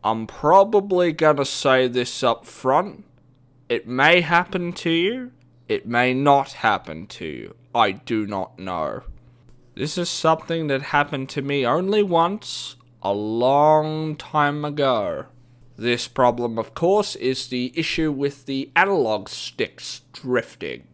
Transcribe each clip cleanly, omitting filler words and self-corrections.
I'm probably gonna say this up front. It may happen to you. It may not happen to you. I do not know. This is something that happened to me only once, a long time ago. This problem, of course, is the issue with the analog sticks drifting,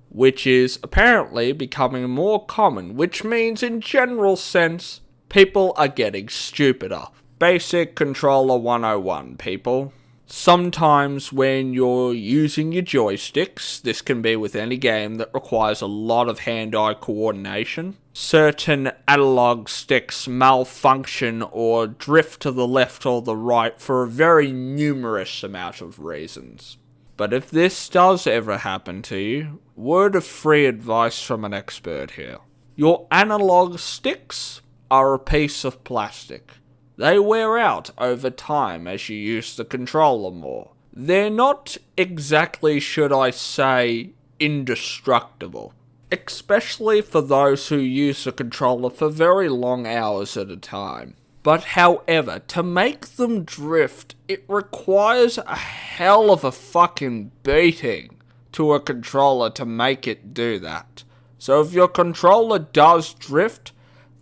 which is apparently becoming more common, which means in general sense, people are getting stupider. Basic controller 101, people. Sometimes when you're using your joysticks, this can be with any game that requires a lot of hand-eye coordination, certain analog sticks malfunction or drift to the left or the right for a very numerous amount of reasons. But if this does ever happen to you, word of free advice from an expert here. Your analog sticks are a piece of plastic. They wear out over time as you use the controller more. They're not exactly, should I say, indestructible. Especially for those who use the controller for very long hours at a time. But however, to make them drift, it requires a hell of a fucking beating to a controller to make it do that. So if your controller does drift,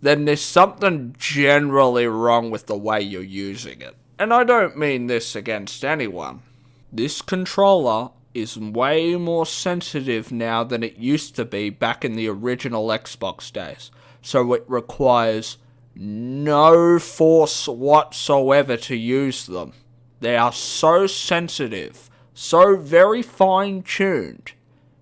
then there's something generally wrong with the way you're using it. And I don't mean this against anyone. This controller is way more sensitive now than it used to be back in the original Xbox days. So it requires no force whatsoever to use them. They are so sensitive, so very fine-tuned.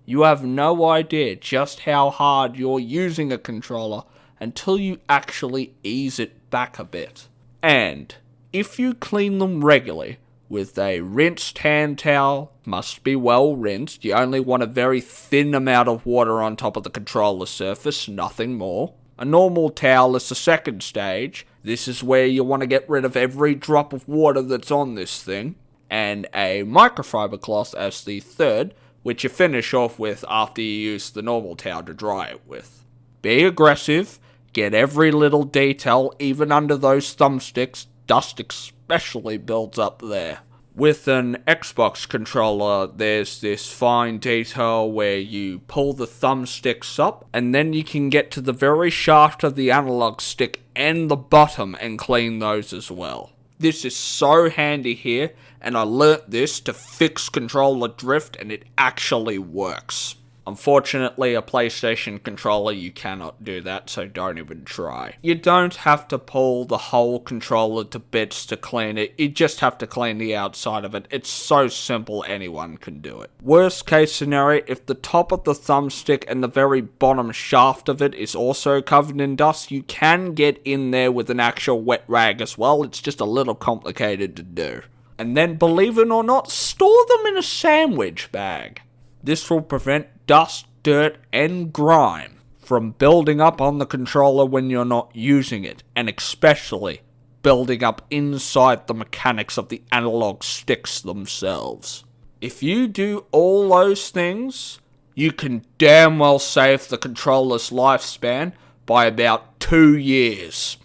You have no idea just how hard you're using a controller until you actually ease it back a bit. And if you clean them regularly with a rinsed hand towel, must be well rinsed, you only want a very thin amount of water on top of the controller surface, nothing more. A normal towel is the second stage. This is where you want to get rid of every drop of water that's on this thing. And a microfiber cloth as the third, which you finish off with after you use the normal towel to dry it with. Be aggressive. Get every little detail, even under those thumbsticks. Dust especially builds up there. With an Xbox controller, there's this fine detail where you pull the thumbsticks up, and then you can get to the very shaft of the analog stick and the bottom and clean those as well. This is so handy here, and I learnt this to fix controller drift, and it actually works. Unfortunately, a PlayStation controller, you cannot do that, so don't even try. You don't have to pull the whole controller to bits to clean it, you just have to clean the outside of it. It's so simple, anyone can do it. Worst case scenario, if the top of the thumbstick and the very bottom shaft of it is also covered in dust, you can get in there with an actual wet rag as well. It's just a little complicated to do. And then, believe it or not, store them in a sandwich bag. This will prevent dust, dirt, and grime from building up on the controller when you're not using it, and especially building up inside the mechanics of the analog sticks themselves. If you do all those things, you can damn well save the controller's lifespan by about 2 years,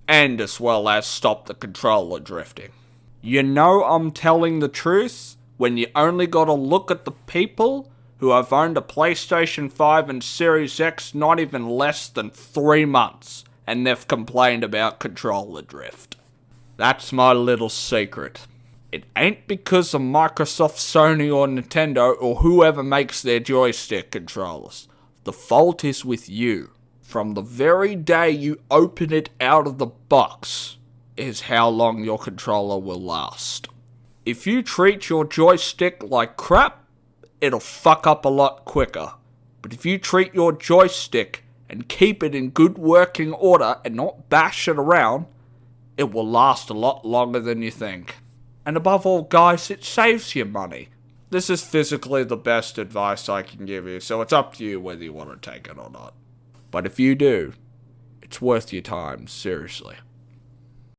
and as well as stop the controller drifting. You know I'm telling the truth when you only gotta look at the people who have owned a PlayStation 5 and Series X not even less than 3 months, and they've complained about controller drift. That's my little secret. It ain't because of Microsoft, Sony, or Nintendo, or whoever makes their joystick controllers. The fault is with you. From the very day you open it out of the box, is how long your controller will last. If you treat your joystick like crap, it'll fuck up a lot quicker. But if you treat your joystick and keep it in good working order and not bash it around, it will last a lot longer than you think. And above all, guys, it saves you money. This is physically the best advice I can give you, so it's up to you whether you want to take it or not. But if you do, it's worth your time, seriously.